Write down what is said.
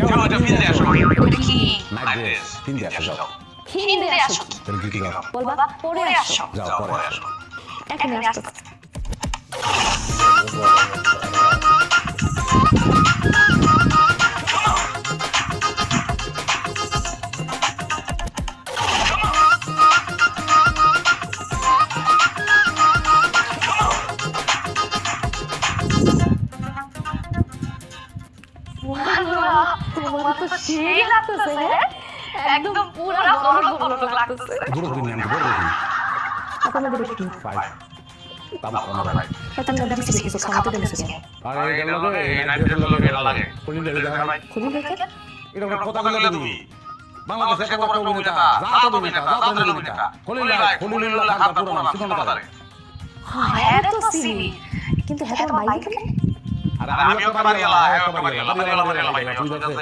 যাও এটা ফিরে আসো এটা কি নাইট ড্রেস ফিরে আসো যাও হিন্দে আসো তাহলে কি করো বলবা পরে আসো যাও পরে আসো এখানে আসো তোমার তো সেই লাগতেছে একদম পুরো বড় বড় লাগতেছে বড় দিন আমি বড় দিন আপনাদের কি ফাইভ তাম কোন ভাই এটা না দিছি কিছু খাওয়াতে দিছি আরে গেল লাগে নাইট ড্রেস লাগে লাগে কোন দিন দেখা ভাই খুবই দেখে এটা কথা বলে তুমি বাংলাদেশে এত বড় অভিনেতা যা তো অভিনেতা যা তো অভিনেতা খলিলুল্লাহ খান পুরো নাম শুনুন না তারে হ্যাঁ তো সিনি কিন্তু হ্যাঁ বাইক আরে আমিও তো বাড়ি এলা বাড়ি এলা বুঝাছে